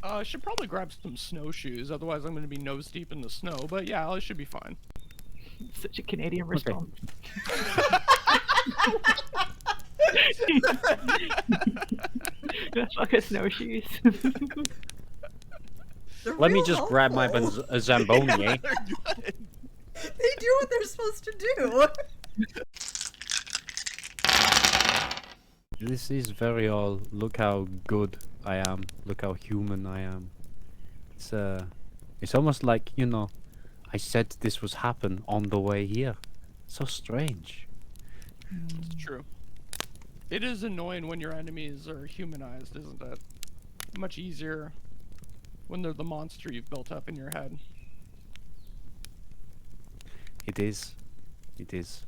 I should probably grab some snowshoes, otherwise I'm gonna be nose deep in the snow, but yeah, I should be fine. Such a Canadian response. Fuck a snowshoes. Let me just grab my Zamboni, eh? They're good. They do what they're supposed to do. This is very all, look how good I am, look how human I am. It's almost like, you know, I said this would happen on the way here. So strange. It's true. It is annoying when your enemies are humanized, isn't it? Much easier when they're the monster you've built up in your head. It is. It is.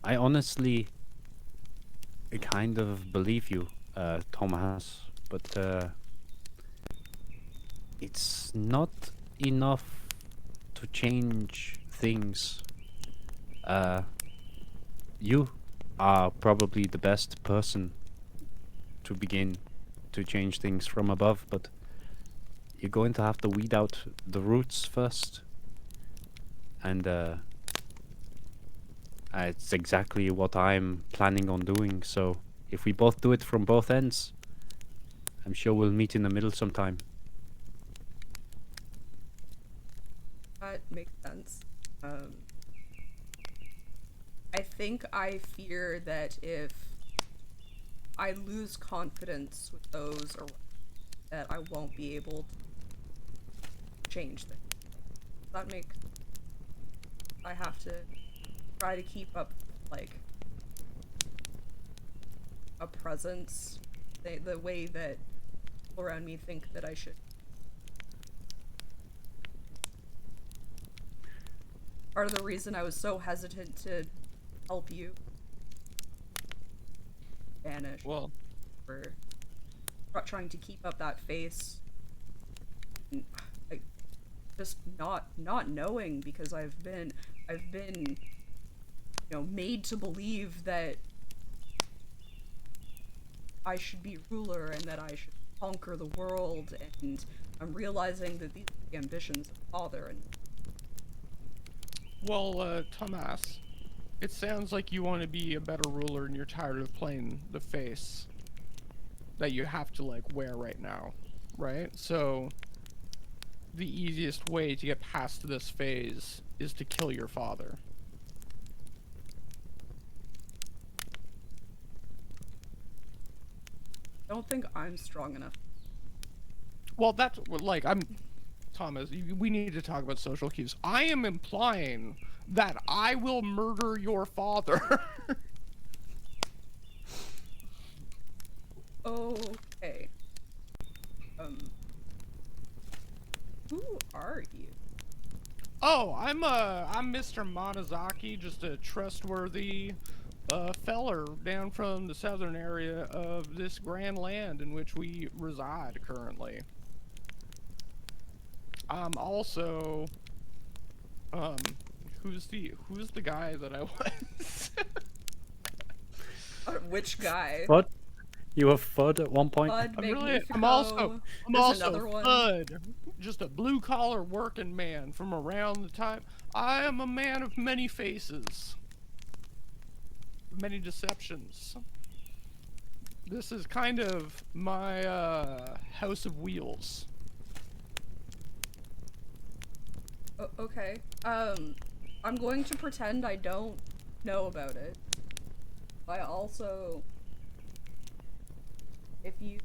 I honestly kind of believe you, Tomhas, but it's not enough to change things. You are probably the best person to begin to change things from above, but you're going to have to weed out the roots first. And it's exactly what I'm planning on doing, so if we both do it from both ends, I'm sure we'll meet in the middle sometime. That makes sense. I think I fear that if I lose confidence with those, or that I won't be able to change things. That makes... I have to try to keep up, like, a presence, the way that people around me think that I should. Part of the reason I was so hesitant to help you vanish, Well, for trying to keep up that face, and, like, just not knowing, because I've been, you know, made to believe that I should be ruler and that I should conquer the world, and I'm realizing that these are the ambitions of father. And well, Tomhas, it sounds like you want to be a better ruler and you're tired of playing the face that you have to, like, wear right now, right? So, the easiest way to get past this phase is to kill your father. I don't think I'm strong enough. Well, that's, like, Thomas, we need to talk about social cues. I am implying that I will murder your father. Okay. Who are you? Oh, I'm Mr. Monozaki, just a trustworthy feller down from the southern area of this grand land in which we reside currently. Also, who's the guy that I was? Which guy? What? You were FUD at one point? Bud, I'm also another one. Bud, just a blue collar working man from around the time. I am a man of many faces, many deceptions. This is kind of my house of wheels. Okay. I'm going to pretend I don't know about it. I also, if you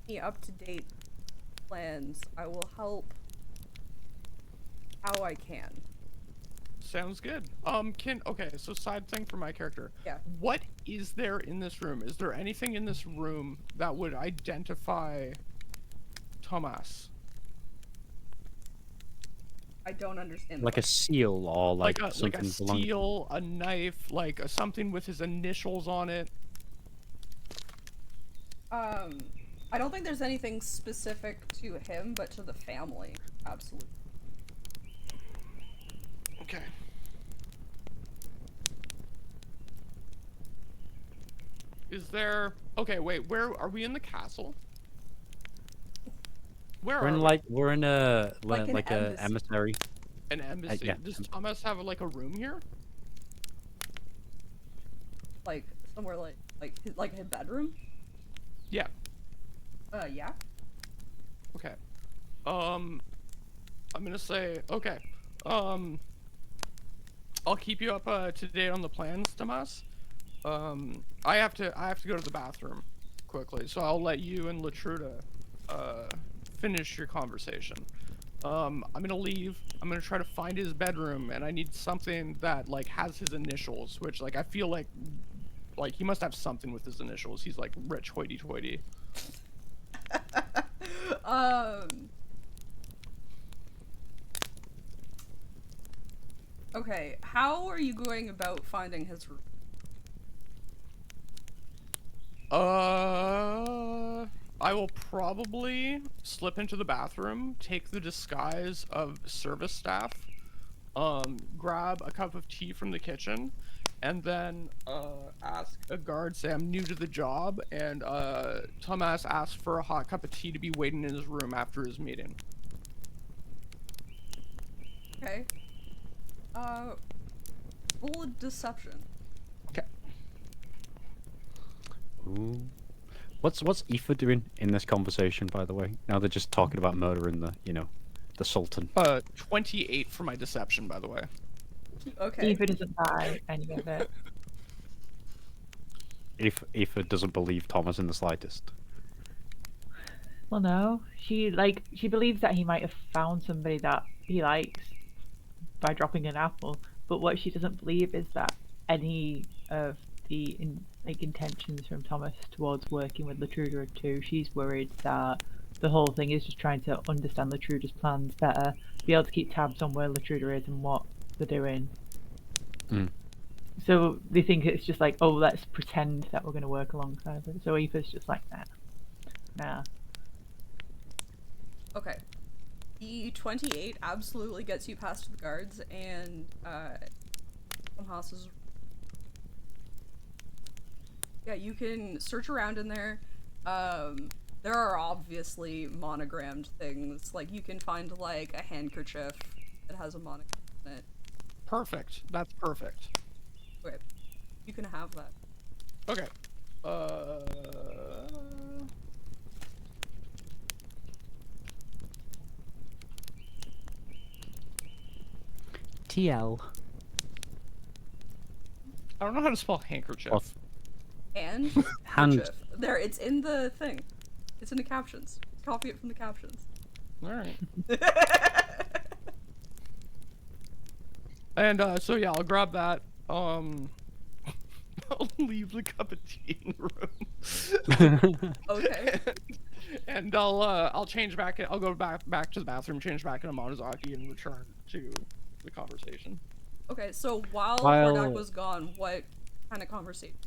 give me up-to-date plans, I will help how I can. Sounds good. Okay, so side thing for my character. Yeah. What is there in this room? Is there anything in this room that would identify Tomhas? I don't understand. Like a seal or like like a something belonging. steel, a knife, like something with his initials on it. I don't think there's anything specific to him, but to the family, absolutely. Okay. Is there? Okay, wait. Where are we in the castle? Where We're are in we? we're in a Like an like a embassy. emissary. An embassy. Yeah. Does Thomas have like a room here? Like somewhere like his bedroom. Yeah. Yeah. Okay. I'm gonna say okay. Um, I'll keep you up to date on the plans, Tomas. I have to go to the bathroom quickly, so I'll let you and Latruda finish your conversation. I'm gonna leave. I'm gonna try to find his bedroom, and I need something that like has his initials, which like I feel like he must have something with his initials. He's like rich hoity-toity. um. Okay, how are you going about finding his room? I will probably slip into the bathroom, take the disguise of service staff, grab a cup of tea from the kitchen, and then ask a guard, say I'm new to the job, and Tomhas asked for a hot cup of tea to be waiting in his room after his meeting. Okay. Roll a deception. Okay. Ooh. What's Aoife doing in this conversation, by the way? Now they're just talking about murdering the Sultan. 28 for my deception, by the way. Okay. Eva doesn't buy any of it. If Aoife doesn't believe Thomas in the slightest. Well, no. She believes that he might have found somebody that he likes by dropping an apple. But what she doesn't believe is that any of the intentions from Thomas towards working with Latruda are true. She's worried that the whole thing is just trying to understand Latruda's plans better, be able to keep tabs on where Latruda is and what they're doing. Mm. So they think it's just like, oh, let's pretend that we're going to work alongside her. So Aoife's just like, nah. Okay. The 28 absolutely gets you past the guards, and Tomhas is. Yeah, you can search around in there. There are obviously monogrammed things. Like you can find like a handkerchief that has a monogram in it. Perfect. That's perfect. Okay, you can have that. Okay. TL. I don't know how to spell handkerchief. What? And Hand. handkerchief. There, it's in the thing. It's in the captions. Copy it from the captions. All right. And so yeah, I'll grab that. I'll leave the cup of tea in the room. Okay. And I'll change back. I'll go back to the bathroom, change back into Monozaki, and return to the conversation. Okay, so while While- Hordak was gone, what kind of conversation?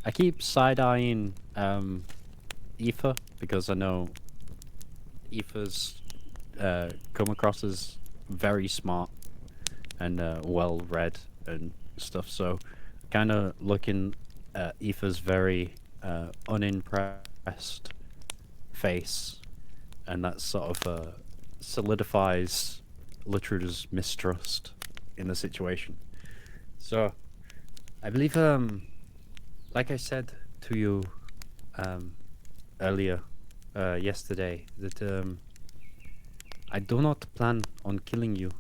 I keep side-eyeing Aoife because I know Aoife's come across as very smart and well-read and stuff. So kind of looking at Aoife's very unimpressed face, and that sort of solidifies Latruda's mistrust in the situation. So I believe like I said to you earlier yesterday, that I do not plan on killing you.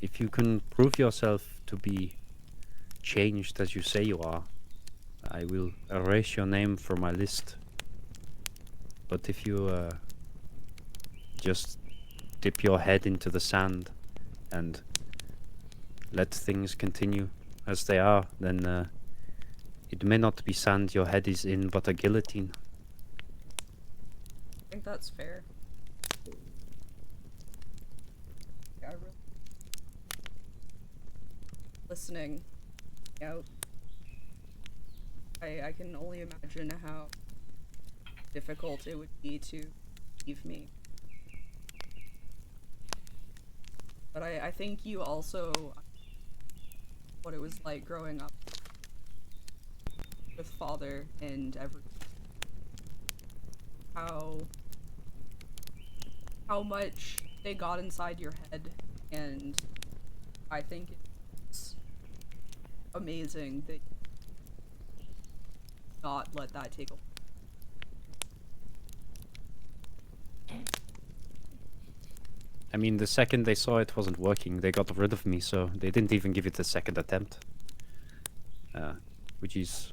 If you can prove yourself to be changed as you say you are, I will erase your name from my list. But if you just dip your head into the sand and let things continue as they are, then it may not be sand your head is in, but a guillotine. I think that's fair. Yeah, listening out. I can only imagine how difficult it would be to leave me. But I think you also what it was like growing up. father and every how much they got inside your head, and I think it's amazing that you not let that take a I mean, the second they saw it wasn't working, they got rid of me, so they didn't even give it a second attempt. Which is,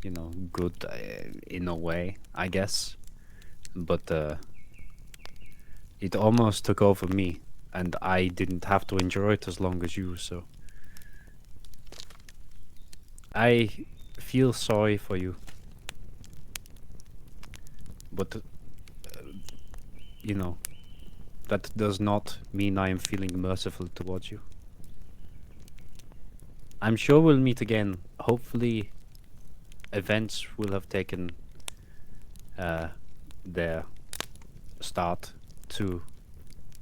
you know, good in a way, I guess. But it almost took over me, and I didn't have to endure it as long as you, so. I feel sorry for you. But, you know, that does not mean I am feeling merciful towards you. I'm sure we'll meet again. Hopefully, events will have taken their start to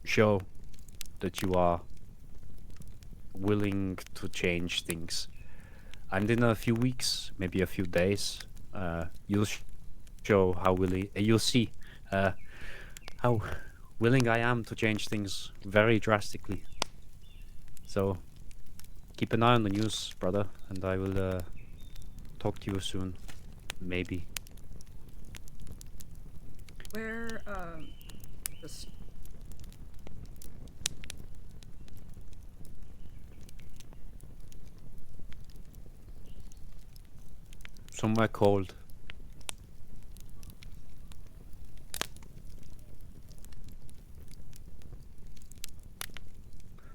show that you are willing to change things. And in a few weeks, maybe a few days, you'll show how willing. You'll see how willing I am to change things very drastically. So keep an eye on the news, brother, and I will talk to you soon. Maybe. where just Somewhere cold.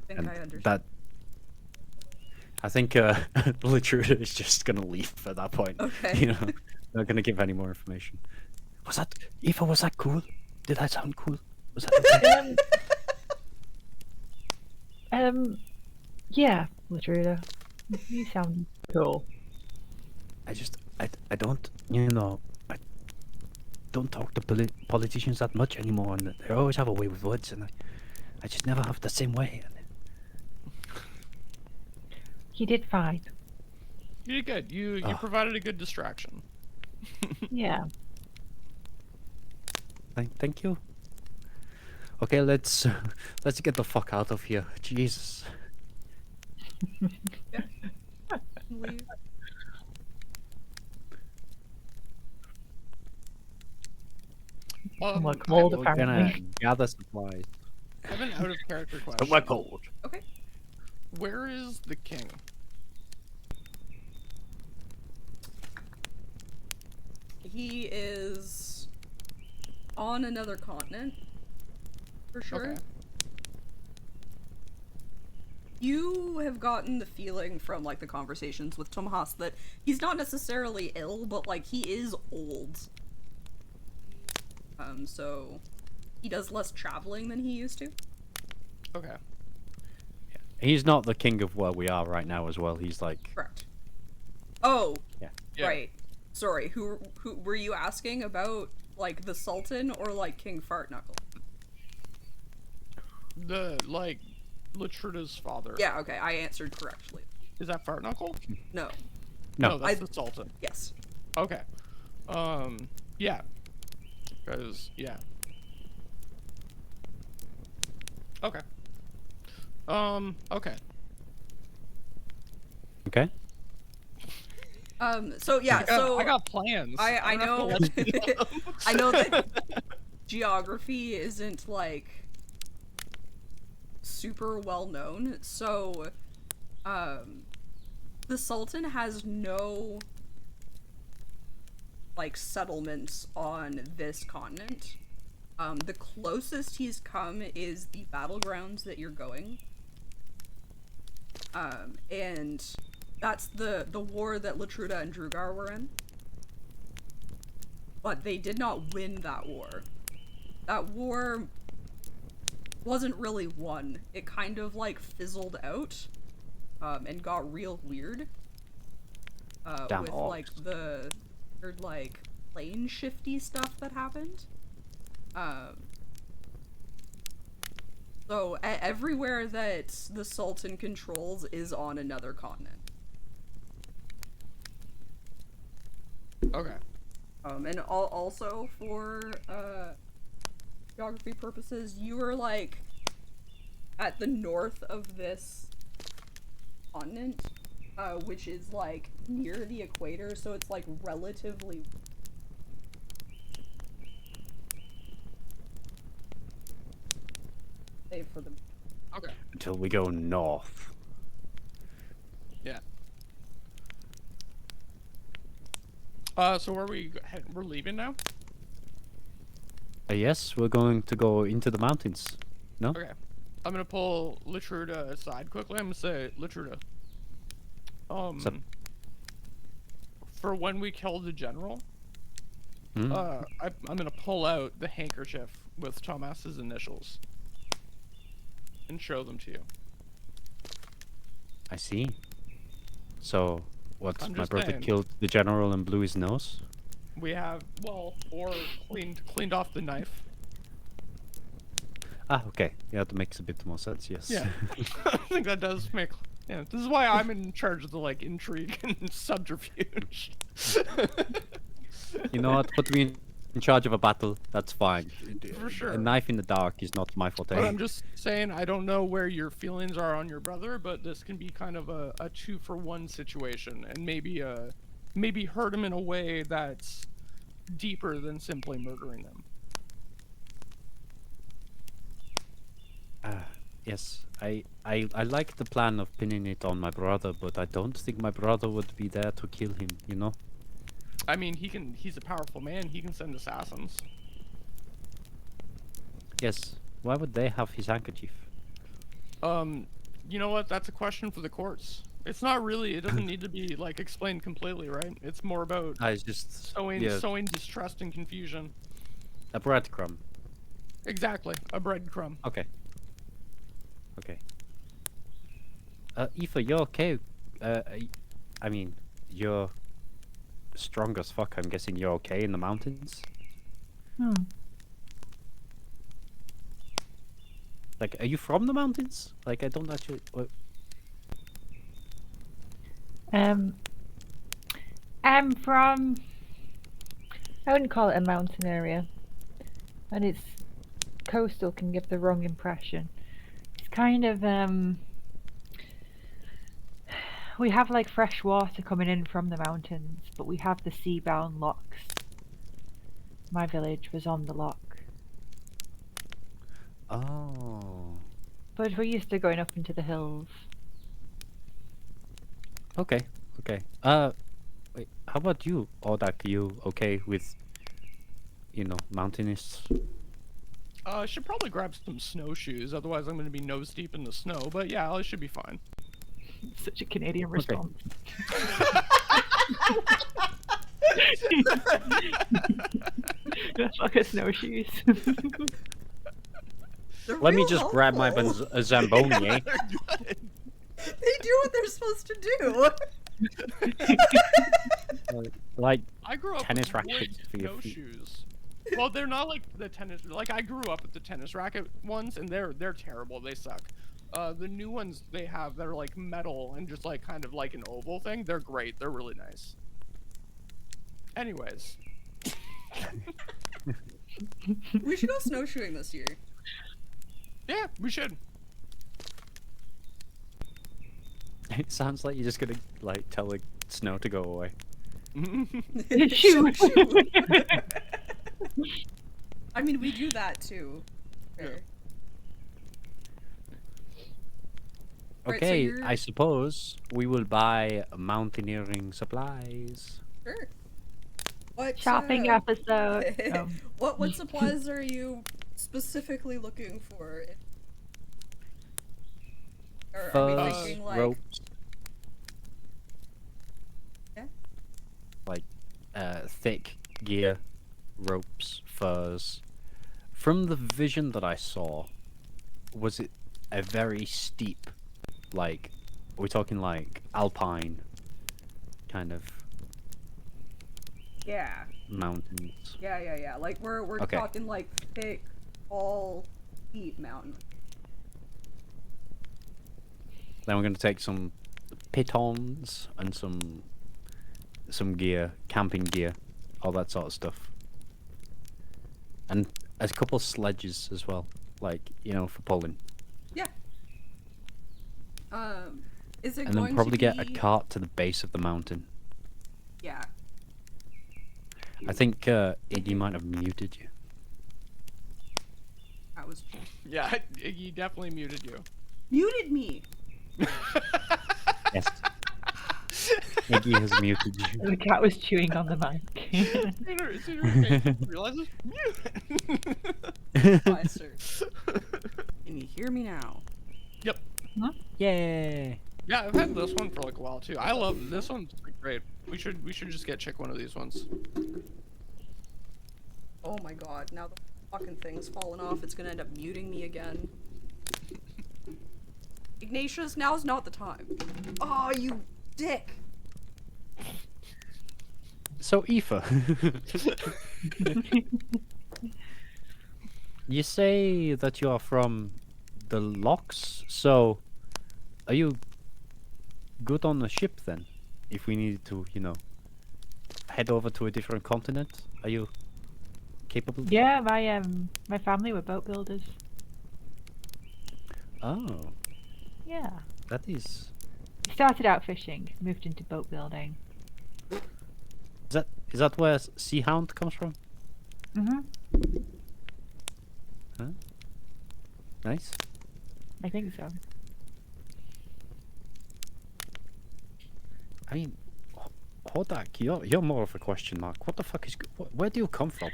think And I understand. that. I think Latruda is just gonna leave at that point. Okay. You know, not gonna give any more information. Was that Eva? Was that cool? Did that sound cool? Was that okay? Yeah, Latruda. You sound cool. I don't, you know, I don't talk to politicians that much anymore, and they always have a way with words, and I just never have the same way. You did fine. You did good. You provided a good distraction. Yeah. Thank you. Okay, let's get the fuck out of here. Jesus. Leave. Somewhere cold, We're gonna apparently. gather supplies. I have an out of character question. Somewhere cold. Okay. Where is the king? He is on another continent, for sure. Okay. You have gotten the feeling from, like, the conversations with Tomhas that he's not necessarily ill, but, like, he is old. So he does less traveling than he used to. Okay. He's not the king of where we are right now as well. He's like, Correct. Oh, yeah. right. Sorry, who were you asking about, like, the Sultan or, like, King Fartknuckle? Like, Latruda's father. Yeah, okay, I answered correctly. Is that Fartknuckle? No. No. That's the Sultan. Yes. Okay. Yeah. Because, yeah. Okay. Okay. Okay. So yeah, I got plans. I don't have to know let you know. I know that geography isn't, like, super well known, so the Sultan has no, like, settlements on this continent. The closest he's come is the battlegrounds that you're going. And that's the war that Latruda and Drugar were in. But they did not win that war. That war wasn't really won. It kind of, like, fizzled out, and got real weird. Damn with, orcs. like, the weird, like, plane shifty stuff that happened. So everywhere that the Sultan controls is on another continent. Okay. And also for geography purposes, you are like at the north of this continent, which is like near the equator, so it's like relatively safe for the. Okay. Until we go north. Yeah. So where we we're leaving now? Yes, we're going to go into the mountains. No? Okay. I'm gonna pull Latruda aside quickly. I'm gonna say, Latruda. Sup? For when we kill the general, Hmm? I'm gonna pull out the handkerchief with Tomhas's initials and show them to you. I see. So, what? I'm My just brother saying. killed the general and blew his nose? We have, well, or cleaned off the knife. Ah, okay. Yeah, that makes a bit more sense, yes. Yeah. I think that does make. Yeah, this is why I'm in charge of the like intrigue and subterfuge. You know what? Put me in charge of a battle. That's fine. For sure. A knife in the dark is not my But forte. I'm just saying, I don't know where your feelings are on your brother, but this can be kind of a 2-for-1 situation, and maybe hurt him in a way that's deeper than simply murdering him. Yes, I like the plan of pinning it on my brother, but I don't think my brother would be there to kill him, you know? I mean, he's a powerful man. He can send assassins. Yes. Why would they have his handkerchief? You know what? That's a question for the courts. It's not really. It doesn't need to be like explained completely, right? It's more about It's just sowing distrust and confusion. a breadcrumb. Exactly, a breadcrumb. Okay. Okay. Aoife, you're okay. I mean, you're strong as fuck. I'm guessing you're okay in the mountains. Hmm. Like, are you from the mountains? Like, I don't actually. I'm from. I wouldn't call it a mountain area, and it's coastal can give the wrong impression. It's kind of we have like fresh water coming in from the mountains, but we have the sea-bound locks. My village was on the lock, Oh. but we're used to going up into the hills. Okay. Okay. Wait. How about you, Odak? You okay with, mountainous? I should probably grab some snowshoes, otherwise I'm going to be nose deep in the snow. But yeah, I should be fine. Such a Canadian response. Fuck a snowshoes. Let me just grab my a Zamboni, eh? They're good. They do what they're supposed to do. Like I grew up tennis with rackets wood for your feet. snowshoes. Well, they're not like the tennis. Like I grew up with the tennis racket ones, and they're terrible. They suck. The new ones they have, they're like metal and just like kind of like an oval thing. They're great. They're really nice. Anyways, We should go snowshoeing this year. yeah, we should. It sounds like you're just gonna like tell the snow to go away. Shoot. I mean, we do that too. Fair. Right, so Okay, you're- I suppose we will buy mountaineering supplies. Sure. What Shopping episode. What supplies are you specifically looking for? Or are we Furs, thinking like ropes. Yeah. Like thick gear, ropes, furs. From the vision that I saw, was it a very steep, like, are we talking like alpine kind of yeah. mountains? Yeah. Like we're Okay. talking like thick, tall, steep mountain. Then we're going to take some pitons and some some gear, camping gear, all that sort of stuff, and a couple sledges as well, like for pulling. Yeah. Is it And going then probably to get a be- cart to the base of the mountain. Yeah. I think Iggy might have muted you. That was Yeah, he definitely muted you. muted me. Yes. Iggy has muted you. The cat was chewing on the mic. Realizes Meister. Can you hear me now? Yep. Yay! Yeah, I've had this one for like a while too. I love this one's great. We should just get Chick one of these ones. Oh my god, now the fucking thing's fallen off. It's gonna end up muting me again. Ignatius, now's not the time. Oh, you dick! So Aoife, you say that you are from the Locks, so are you good on the ship then? If we need to, head over to a different continent, are you capable? Yeah, my family were boat builders. Oh, Yeah. that is. Started out fishing, moved into boat building. Is that where Sea Hound comes from? Mhm. Huh? Nice. I think so. I mean, Hodak, you're more of a question mark. What the fuck is? Where do you come from?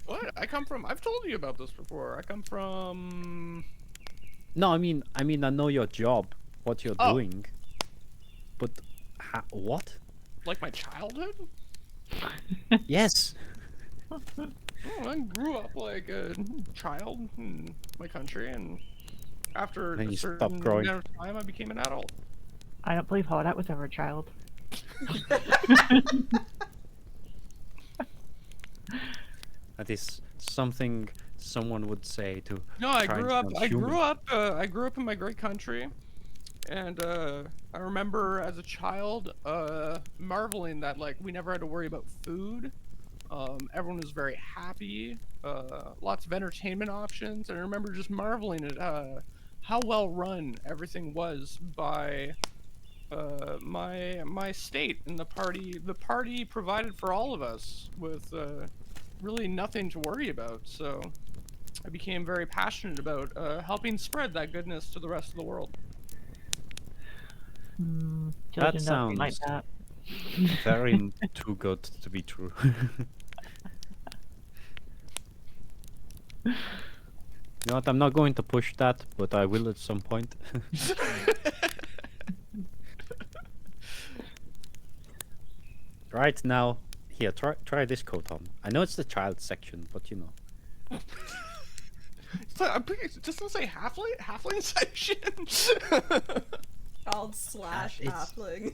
What? I've told you about this before. I come from. No, I mean, I know your job, what you're Oh. doing, but what? Like my childhood? Yes. Oh, I grew up like a child in my country, and after Then a you stopped certain growing. amount of time, I became an adult. I don't believe Hordak was ever a child. That is something someone would say to. No, I try and grew up. sound I human. grew up. I grew up in my great country, and I remember as a child marveling that like we never had to worry about food. Everyone was very happy. Lots of entertainment options, and I remember just marveling at how well run everything was by my state and the party. The party provided for all of us with really nothing to worry about. So I became very passionate about helping spread that goodness to the rest of the world. Children don't think like sounds- that. Very too good to be true. You know what? I'm not going to push that, but I will at some point. Right now, here, try this coat on. I know it's the child section, but you know. So I'm pretty, just to say halfling section. Child slash It's- halfling.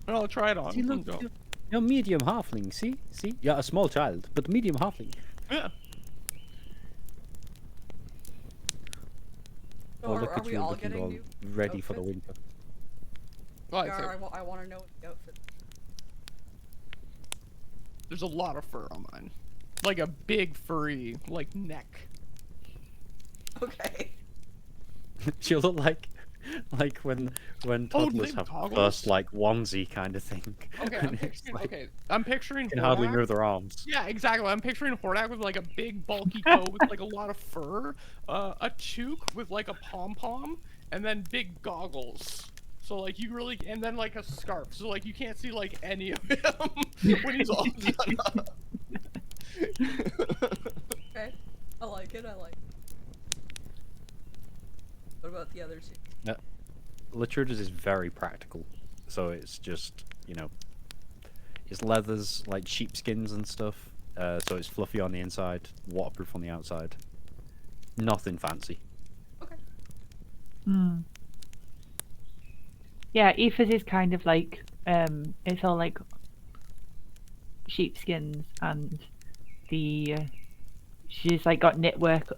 I'll try it on. See, look, you're medium halfling. See, you're a small child, but medium halfling. Yeah. So Oh, are, look are at we you all looking getting all new ready for the outfits? winter. Well, Gar, I want to know what the outfit. there's a lot of fur on mine, like a big furry like neck. Okay. You look like when Oh, toddlers they have goggles? first like onesie kind of thing. Okay, And it's I'm picturing. can hardly Hordak. move their arms. Yeah, exactly. I'm picturing Hordak with like a big bulky coat with like a lot of fur, a toque with like a pom pom, and then big goggles. So like you really, and then like a scarf. So like you can't see like any of him when he's all done up. Okay. I like it. What about the other two? Latruda's is very practical, so it's just it's leathers like sheepskins and stuff. So it's fluffy on the inside, waterproof on the outside. Nothing fancy. Okay. Yeah, Aoife's is kind of like it's all like sheepskins and she's like got knitwork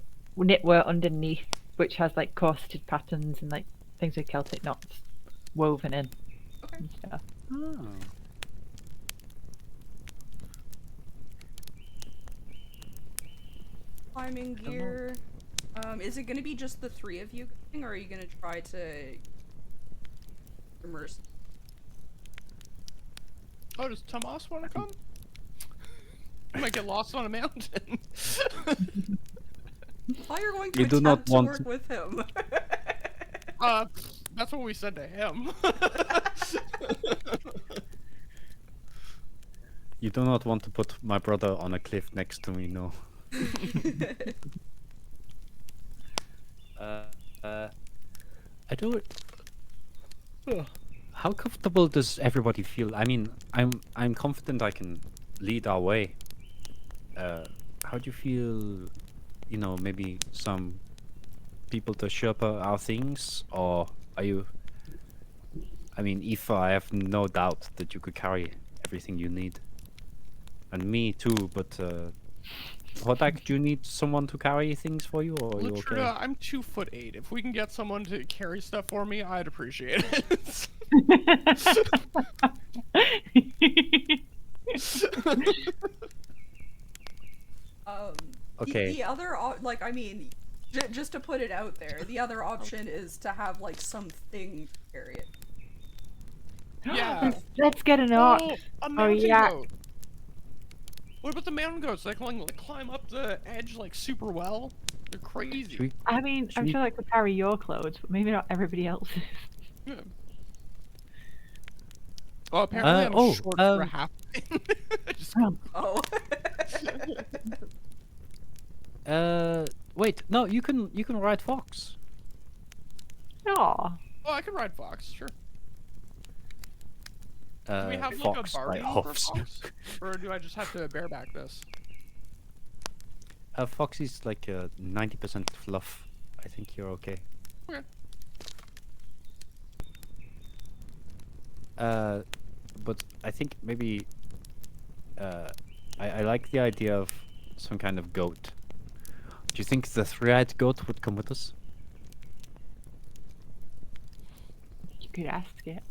underneath, which has like corseted patterns and like things with Celtic knots. woven in Okay. and stuff. Oh. Climbing don't know. gear. Is it gonna be just the three of you going, or are you gonna try to immerse? Oh, does Tomhas want to come? I might get lost on a mountain. I thought you were going to You do not attempt to want work to- with him. That's what we said to him. You do not want to put my brother on a cliff next to me, no. I don't. Ugh. How comfortable does everybody feel? I mean, I'm confident I can lead our way. How do you feel? You know, maybe some people to Sherpa our things, or are you? I mean, Aoife, I have no doubt that you could carry everything you need, and me too. But Hodak, do you need someone to carry things for you, or are you okay? Latruda, I'm 2'8". If we can get someone to carry stuff for me, I'd appreciate it. Um, Okay. the other, like, I mean, just to put it out there, the other option is to have, like, something to carry it. Yeah. Let's get an ox. Oh, a or a mountain yak. goat. What about the mountain goats? They can like climb up the edge like super well. They're Should crazy. we? I mean, Should I'm we- sure I could carry your clothes, but maybe not everybody else's. Yeah. Oh, apparently I'm oh, short for a half. Just- Oh. Wait, no, you can ride Fox. Aw. oh, I can ride Fox, sure. Do we have like a Fox by bargain for Hoffs. Fox? Or do I just have to bareback this? Fox is like 90% fluff. I think you're okay. Okay. But I think maybe I like the idea of some kind of goat. Do you think the three-eyed goat would come with us? You could ask it.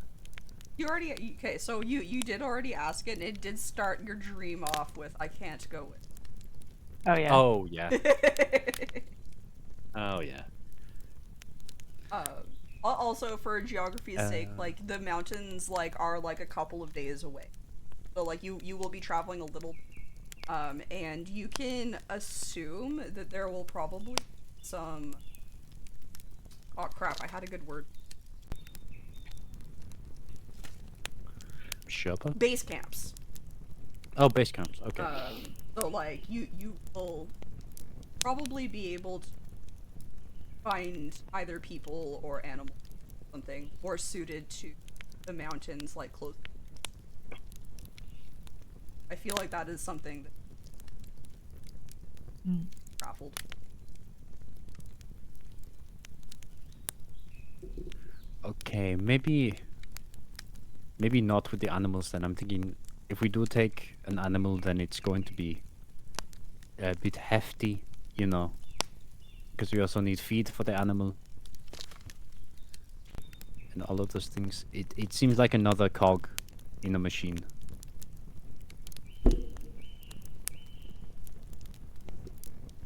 You already, okay, so you did already ask it, and it did start your dream off with, I can't go with. Oh, yeah. Oh yeah. Oh yeah. Also, for geography's sake, Uh. like, the mountains, like, are, like, a couple of days away. So, like, you will be traveling a little, and you can assume that there will probably be some... Oh, crap, I had a good word. Sherpa? Base camps. Oh, base camps. Okay. So, like, you will probably be able to find either people or animals, something more suited to the mountains, like, close. I feel like that is something that Mm. traveled. Okay, maybe not with the animals then. I'm thinking if we do take an animal, then it's going to be a bit hefty, you know, because we also need feed for the animal and all of those things. It seems like another cog in a machine.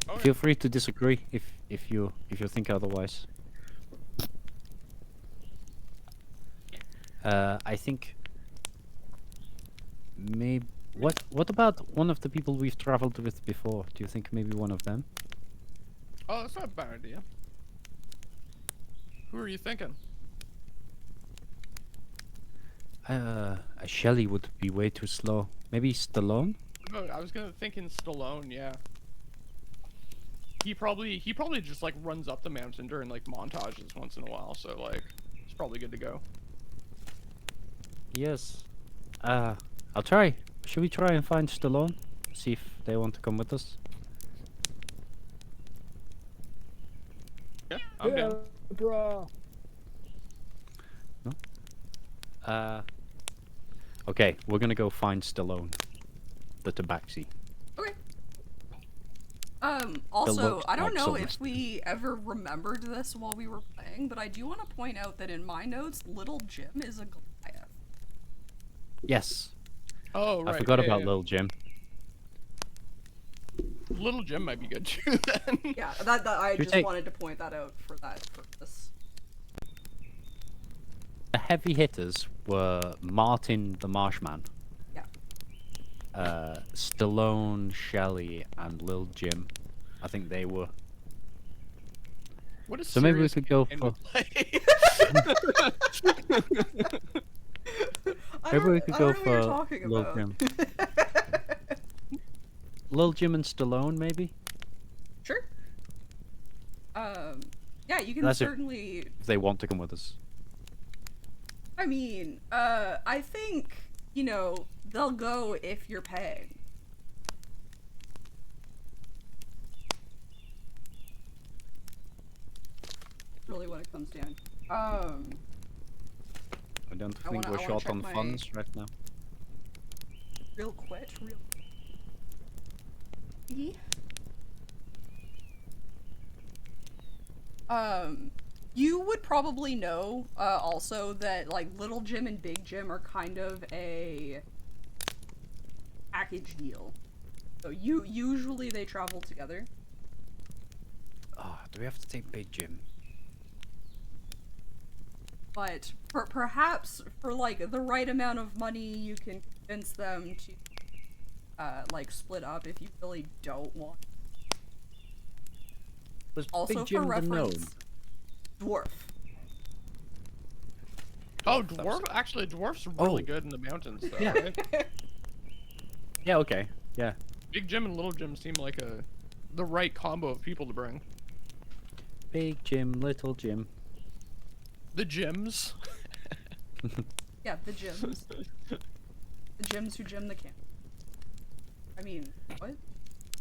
Okay. Feel free to disagree if you think otherwise. I think maybe what about one of the people we've traveled with before? Do you think maybe one of them? Oh, that's not a bad idea. Who are you thinking? Shelly would be way too slow. Maybe Stallone? Oh, I was gonna think in Stallone, yeah. He probably just like runs up the mountain during like montages once in a while, so like it's probably good to go. Yes. I'll try. Should we try and find Stallone? See if they want to come with us. Yeah, I'm down. Bro. Okay, we're gonna go find Stallone. The tabaxi. Okay. Also, looked I don't like know if Sylvester. we ever remembered this while we were playing. thing, but I do want to point out that in my notes, Little Jim is a Goliath. Yes. Oh, right. I forgot yeah, about yeah. Little Jim. Little Jim might be good too then. Yeah, that I Should we just take- wanted to point that out for that purpose. The heavy hitters were Martin the Marshman, Yeah. Stallone, Shelley, and Lil Jim. I think they were. What is So maybe we could go for. Maybe we could go I don't know what you're for talking Lil about. Jim. Lil Jim and Stallone, maybe. Sure. Yeah, you can That's it. certainly. If they want to come with us. I mean, I think, you know, they'll go if you're paying. Really what it comes down. I don't I think wanna- we're I wanna short check on my- funds right now. Real quick, real. You would probably know, also that, like, Little Jim and Big Jim are kind of a package deal. So usually they travel together. Oh, do we have to take Big Jim? But perhaps for, like, the right amount of money, you can convince them to, like, split up if you really don't want. Was Also, Big Jim for the gnome? reference, dwarf. Oh, That was dwarf. it. Actually, dwarfs are really Oh. good in the mountains, though. Yeah. Right? Yeah. Okay. Yeah. Big Jim and Little Jim seem like the right combo of people to bring. Big Jim, Little Jim. The Jims. Yeah, the gyms. The gyms who gym the camp. I mean, what?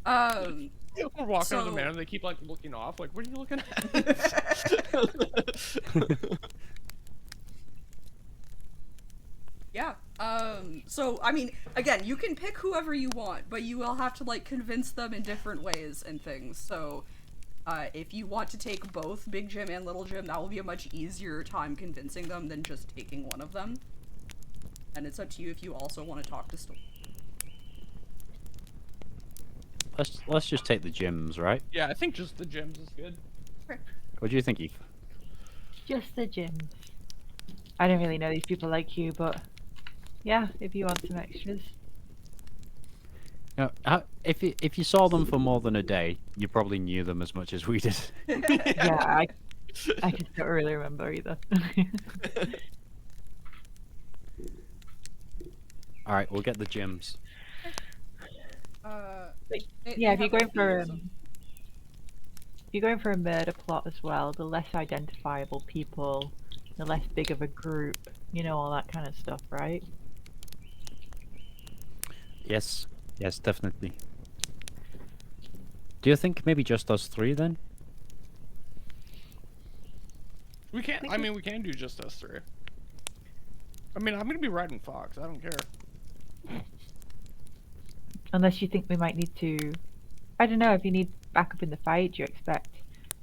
We're walking on the So- man, and they keep like looking off. Like, what are you looking at? Yeah. So, I mean, again, you can pick whoever you want, but you will have to, like, convince them in different ways and things. So, if you want to take both Big Jim and Little Jim, that will be a much easier time convincing them than just taking one of them. And it's up to you if you also want to talk to Storm. Let's just take the Jims, right? Yeah, I think just the Jims is good. What do you think, Eve? Just the gyms. I don't really know these people like you, but yeah, if you want some extras. Now, if you saw them for more than a day, you probably knew them as much as we did. Yeah, I just don't really remember either. All right, we'll get the Jims. Yeah, if you're going for if you're going for a murder plot as well, the less identifiable people, the less big of a group, you know, all that kind of stuff, right? Yes. Yes, definitely. Do you think maybe just us three then? We can't. I mean, we can do just us three. I mean, I'm gonna be riding Fox. I don't care. Unless you think we might need to, I don't know, if you need backup in the fight, do you expect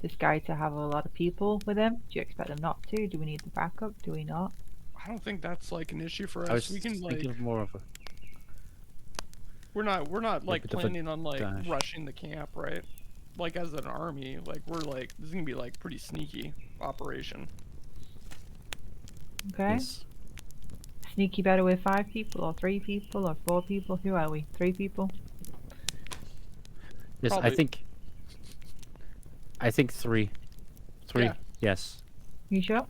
this guy to have a lot of people with him? Do you expect them not to? Do we need the backup? Do we not? I don't think that's like an issue for I was us. We can thinking like. of more of a. We're not like bit of a planning on like dash. rushing the camp, right? Like as an army, like we're like this is gonna be like pretty sneaky operation. Okay. Yes. Sneaky better with 5 people, or 3 people, or 4 people? Who are we? 3 people? Yes, Probably. I think 3. 3. Yeah. Yes. You sure?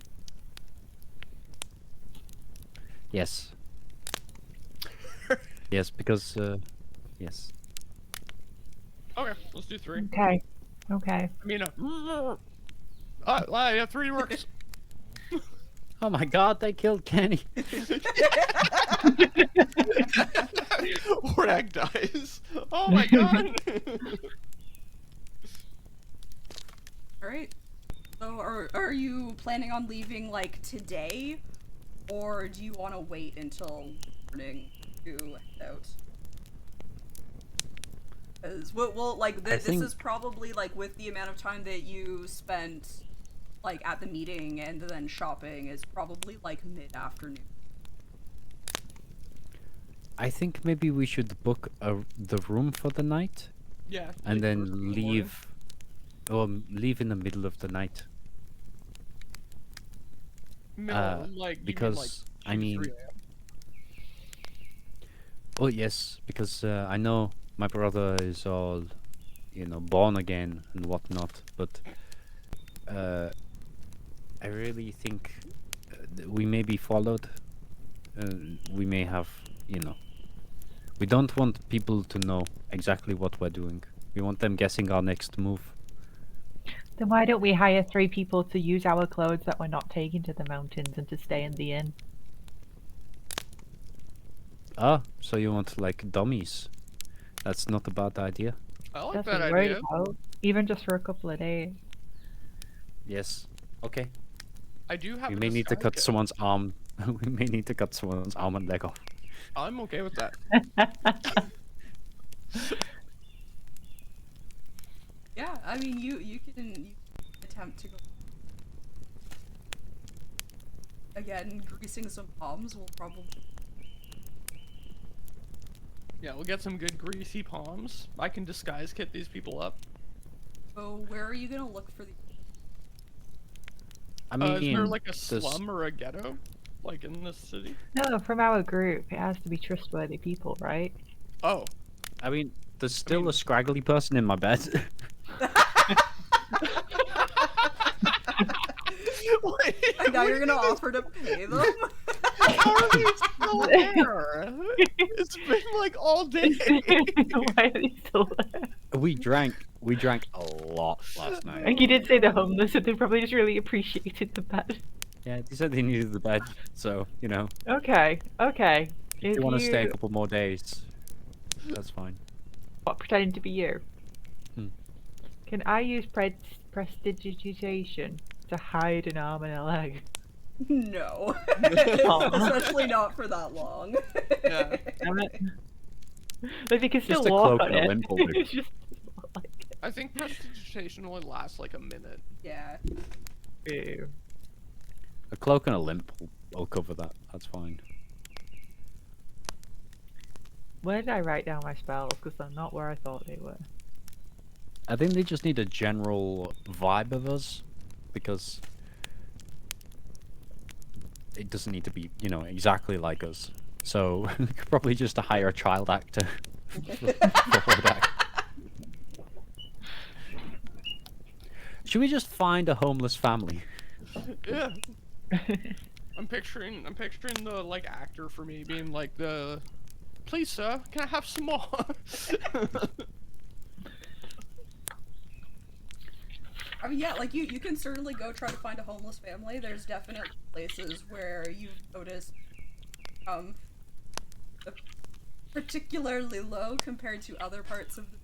Yes. Yes, because yes. Okay, let's do 3. Okay. Okay. I mean, yeah, 3 works. Oh my God, they killed Kenny. Ordak dies. Oh my god. Alright. So, are you planning on leaving, like, today? Or do you want to wait until morning to head out? Because, well, like, I this think- is probably, like, with the amount of time that you spent like at the meeting and then shopping is probably like mid-afternoon. I think maybe we should book the room for the night Yeah. and like, then first thing in the morning. leave, or leave in the middle of the night. Middle, like, you mean, like, Because I 2 to mean, 3 a.m.? oh yes, because I know my brother is all, born again and whatnot, but I really think we may be followed. We may have, we don't want people to know exactly what we're doing. We want them guessing our next move. Then why don't we hire 3 people to use our clothes that we're not taking to the mountains and to stay in the inn? Ah, so you want like dummies? That's not a bad idea. I like That's that what I'm worried idea. about. Even just for a couple of days. Yes. Okay. I do have We a may need to disguise cut kit. someone's arm. We may need to cut someone's arm and leg off. I'm okay with that. Yeah, I mean, you can attempt to go. Again, greasing some palms will probably. Yeah, we'll get some good greasy palms. I can disguise kit these people up. So where are you gonna look for the? I mean, Is there like a there's- slum or a ghetto? Like in this city? No, from our group, it has to be trustworthy people, right? Oh. I mean, there's still mean- a scraggly person in my bed. Wait, And now what you're do gonna you offer to pay them? How are they still there? It's been like all day. Why are they still there? we drank a lot last night. Like you did say the homeless, so they probably just really appreciated the bed. Yeah, they said they needed the bed, so Okay, okay. if you want to stay a couple more days, that's fine. What, pretending to be you? Hmm. Can I use prestidigitation to hide an arm and a leg? No. Aw. Especially not for that long. Yeah. Damn it. Like you can still Just a walk cloak on and a it. limp will do. It's just like I think prestidigitation only lasts like a minute. Yeah. ew. A cloak and a limp will cover that. That's fine. Where did I write down my spells? Because they're not where I thought they were. I think they just need a general vibe of us, because it doesn't need to be, exactly like us. So we could probably just hire a child actor for that. Should we just find a homeless family? Yeah. I'm picturing the like actor for me being like the, please sir, can I have some more? I mean, yeah, like you can certainly go try to find a homeless family. There's definitely places where you've noticed, particularly low compared to other parts of the.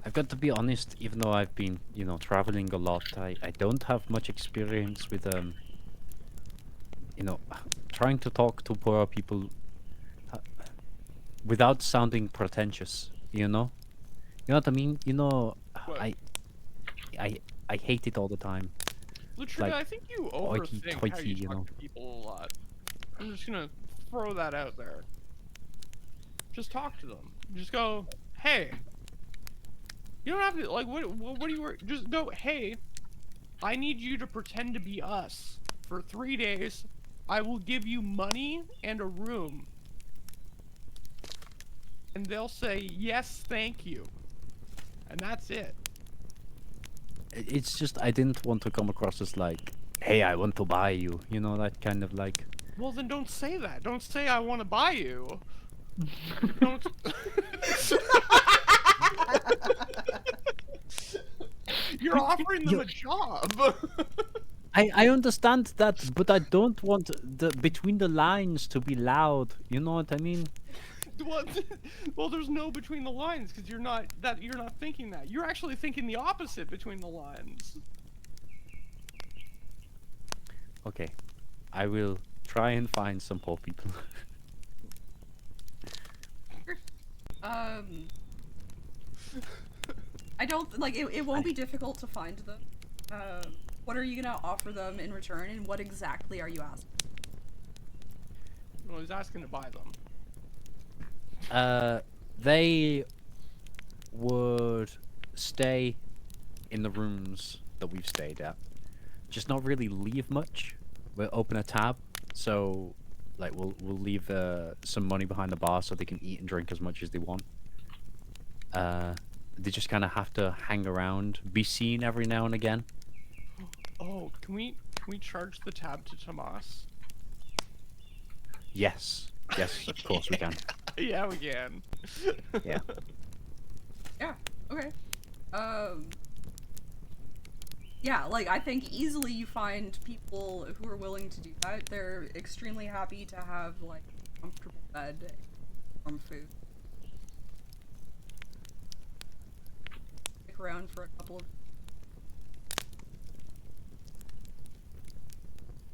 I've got to be honest, even though I've been, traveling a lot, I don't have much experience with, trying to talk to poor people without sounding pretentious, You know what I mean? What? I hate it all the time. Latrina, Like, I think you hoity overthink how toity, you you talk know. to people a lot. I'm just gonna throw that out there. Just talk to them. Just go, hey. You don't have to, like, what do you, just go, hey, I need you to pretend to be us for 3 days. I will give you money and a room. And they'll say, yes, thank you. And that's it. It's just I didn't want to come across as like, hey, I want to buy you. That kind of like. Well, then don't say that. Don't say I want to buy you. Don't. You're offering them a job. I understand that, but I don't want the between the lines to be loud. You know what I mean? Well, there's no between the lines because you're not thinking that. You're actually thinking the opposite between the lines. Okay, I will try and find some poor people. I I don't like it. It won't be difficult to find them. What are you gonna offer them in return, and what exactly are you asking? Well, he's asking to buy them. They would stay in the rooms that we've stayed at. Just not really leave much. We'll open a tab, so like we'll leave some money behind the bar so they can eat and drink as much as they want. They just kind of have to hang around, be seen every now and again. Oh, can we charge the tab to Tomhas? Yes, of course we can. Yeah, we can. Yeah. Yeah. Okay. Yeah, like I think easily you find people who are willing to do that. They're extremely happy to have like a comfortable bed, warm food. Stick around for a couple of.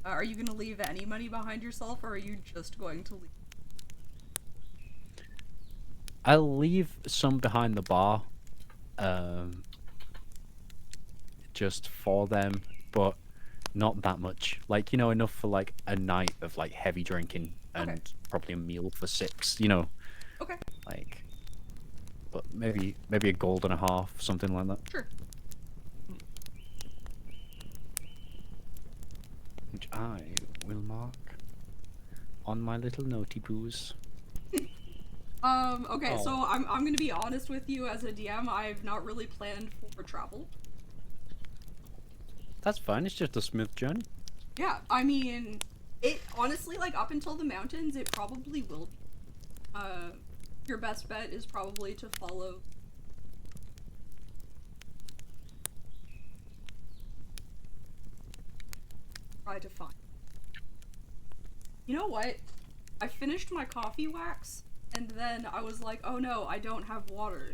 Are you gonna leave any money behind yourself, or are you just going to leave? I'll leave some behind the bar, just for them, but not that much. Like, you know, enough for like a night of like heavy drinking and Okay. probably a meal for 6. You know, Okay, like, but maybe a gold and a half, something like that. sure. Which I will mark on my little notey poos. Okay, so I'm gonna be honest with you as a DM. I've not really planned for travel. That's fine. It's just a smooth journey. Yeah, I mean, it honestly, like, up until the mountains, it probably will be. Your best bet is probably to follow. Try to find. You know what? I finished my coffee wax, and then I was like, oh no, I don't have water.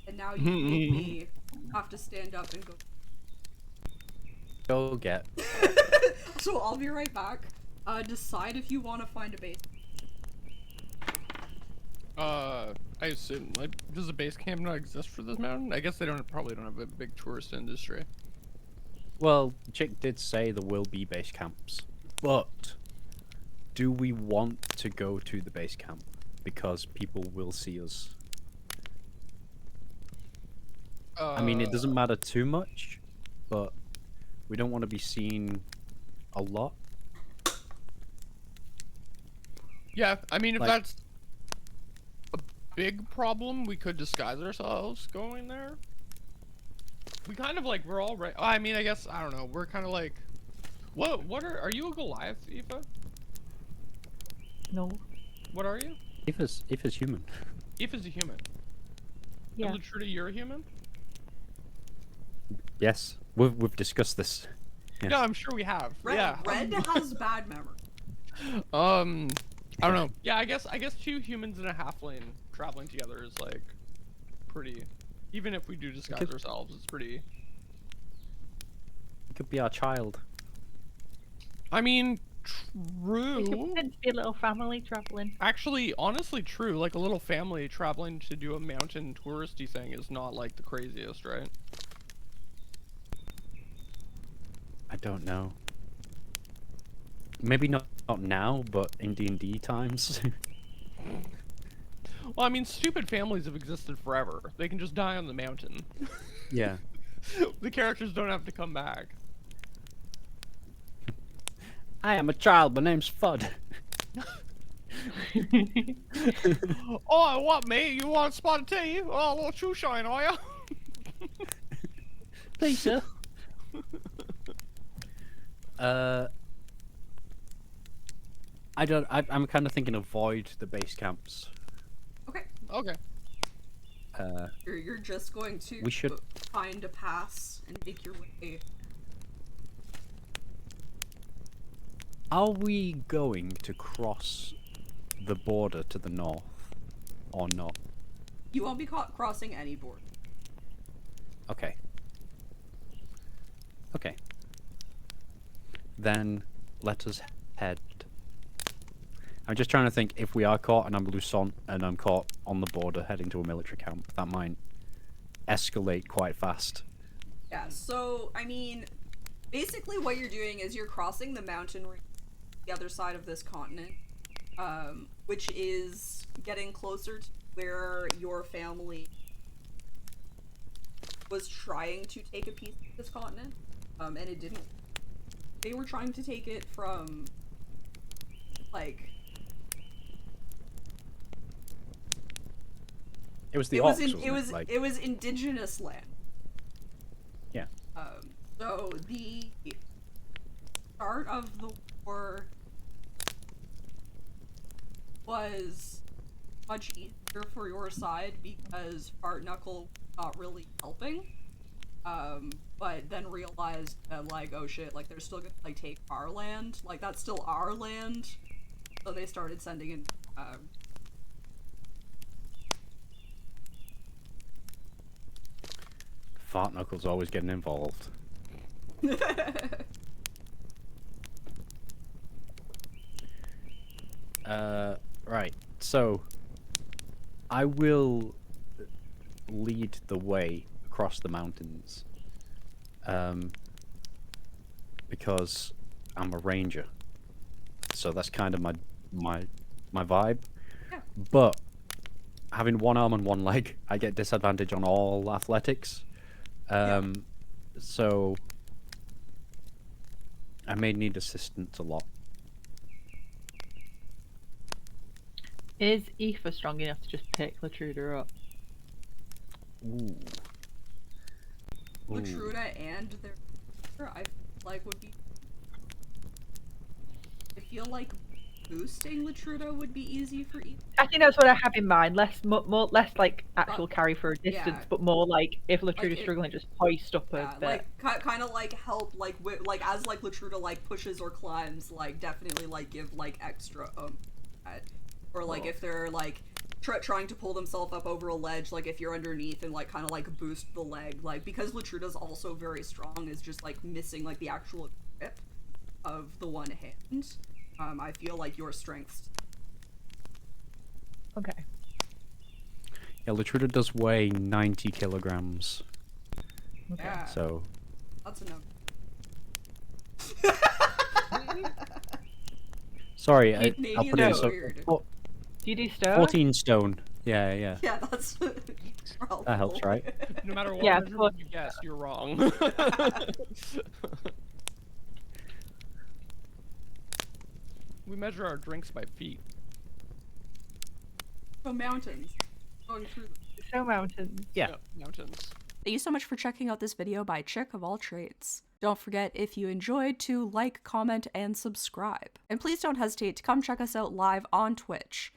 And now you make me have to stand up and go. Go get. So I'll be right back. Decide if you want to find a base. I assume, like, does a base camp not exist for this mountain? I guess they probably don't have a big tourist industry. Well, Chick did say there will be base camps, but do we want to go to the base camp? Because people will see us. I mean, it doesn't matter too much, but we don't want to be seen a lot. Yeah, I mean, if Like- that's a big problem, we could disguise ourselves going there. We kind of like, we're all right. I mean, I guess, I don't know. We're kind of like, what are you a Goliath, Aoife? No. What are you? If it's human. Aoife's a human. Yeah. And Latruda, you're a human? Yes, we've discussed this. Yeah. Yeah, I'm sure we have. Red, Yeah. Red has bad memory. I don't know. Yeah, I guess 2 humans and a halfling traveling together is like pretty. Even if we do disguise ourselves, it's pretty. It could be our child. I mean, We could true. pretend to be a little family traveling. Actually, honestly, true. Like a little family traveling to do a mountain touristy thing is not like the craziest, right? I don't know. Maybe not now, but in D&D times. Well, I mean, stupid families have existed forever. They can just die on the mountain. Yeah. The characters don't have to come back. I am a child. My name's Fudd. Oh, what, mate? You want spotted tea? Oh, a little shoe shine, are ya? Please, sir. I'm kind of thinking avoid the base camps. Okay, Okay. you're just going to We should- find a pass and make your way. Are we going to cross the border to the north or not? You won't be caught crossing any border. Okay. Okay. Then let us head. I'm just trying to think if we are caught and I'm Luson and I'm caught on the border heading to a military camp, that might escalate quite fast. Yeah, so, I mean, basically what you're doing is you're crossing the mountain range the other side of this continent, which is getting closer to where your family was trying to take a piece of this continent, and it didn't. They were trying to take it from, like... It was the It Orcs, was, wasn't it? Like, it was indigenous land. yeah. So the start of the war was much easier for your side because Fart Knuckle not really helping. But then realized that, like, oh shit, like, they're still gonna, like, take our land. Like, that's still our land. So they started sending in, Fart Knuckles always getting involved. Right. So, I will lead the way across the mountains. Because I'm a ranger. So that's kind of my vibe. Yeah. But having one arm and one leg, I get disadvantage on all athletics. So I may need assistance a lot. Is Aoife strong enough to just pick Latruda up? Ooh. Ooh. Latruda and their I feel like would be. I feel like boosting Latruda would be easy for each. I think that's what I have in mind. Less like actual carry for a distance, yeah. but more like if Latruda's Like struggling, just hoist up a Yeah, bit. like kind of like help, like like as like Latruda like pushes or climbs, like definitely like give like extra or like if they're like trying to pull themselves up over a ledge, like if you're underneath and like kind of like boost the leg, like because Latruda's also very strong, is just like missing like the actual grip of the one hand. I feel like your strengths. Okay. Yeah, Latruda does weigh 90 kilograms. Okay. Yeah, So that's enough. sorry, I'll Canadians put it in are so weird. Do you do stone? 14 stone. Yeah. Yeah, that's That helps, right? No matter what Yeah, measurement you guess, you're wrong. We measure our drinks by feet. So mountains, going through them. So mountains. Yeah. Yep, mountains. Thank you so much for checking out this video by Chick of All Trades. Don't forget, if you enjoyed, to like, comment, and subscribe. And please don't hesitate to come check us out live on Twitch.